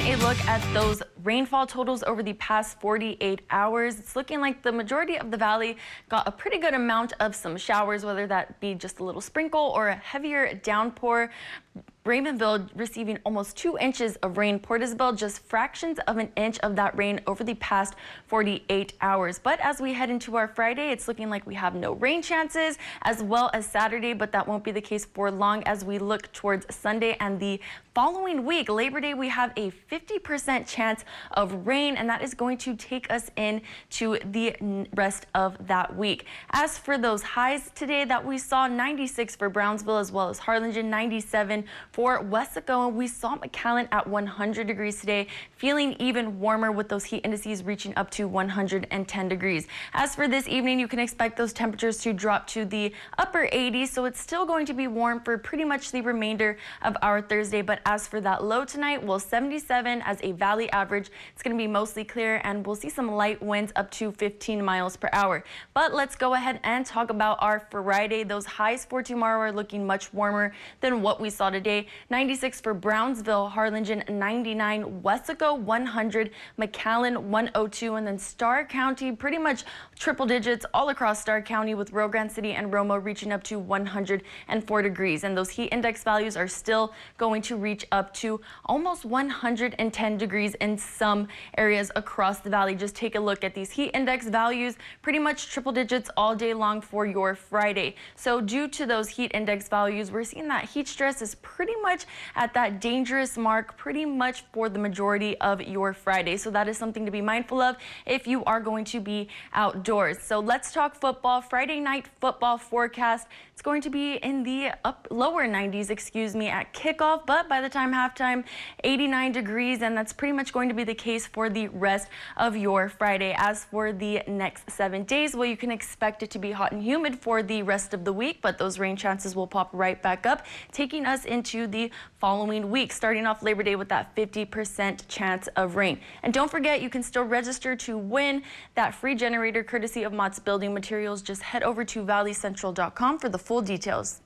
a look at those rainfall totals over the past 48 hours, it's looking like the majority of the valley got a pretty good amount of some showers, whether that be just a little sprinkle or a heavier downpour. Raymondville receiving almost 2 inches of rain. Port Isabel just fractions of an inch of that rain over the past 48 hours. But as we head into our Friday, it's looking like we have no rain chances, as well as Saturday, but that won't be the case for long as we look towards Sunday and the following week. Labor Day, we have a 50% chance of rain, and that is going to take us into the rest of that week. As for those highs today that we saw, 96 for Brownsville as well as Harlingen, 97 for Wesco. We saw McAllen at 100 degrees today, feeling even warmer with those heat indices reaching up to 110 degrees. As for this evening, you can expect those temperatures to drop to the upper 80s, so it's still going to be warm for pretty much the remainder of our Thursday. But as for that low tonight, well, 77 as a valley average. It's going to be mostly clear, and we'll see some light winds up to 15 miles per hour. But let's go ahead and talk about our Friday. Those highs for tomorrow are looking much warmer than what we saw today. 96 for Brownsville, Harlingen 99, Wesco 100, McAllen 102, and then Starr County pretty much triple digits all across Starr County, with Rio Grande City and Romo reaching up to 104 degrees. And those heat index values are still going to reach up to almost 110 degrees in some areas across the valley. Just take a look at these heat index values, pretty much triple digits all day long for your Friday. So due to those heat index values, we're seeing that heat stress is pretty much at that dangerous mark pretty much for the majority of your Friday. So that is something to be mindful of if you are going to be outdoors. So let's talk football. Friday night football forecast. It's going to be in the lower 90s, at kickoff, but by the time halftime, 89 degrees, and that's pretty much going to be the case for the rest of your Friday. As for the next 7 days, well, you can expect it to be hot and humid for the rest of the week, but those rain chances will pop right back up, taking us into the following week, starting off Labor Day with that 50% chance of rain. And don't forget, you can still register to win that free generator courtesy of Mott's Building Materials. Just head over to valleycentral.com for the full details.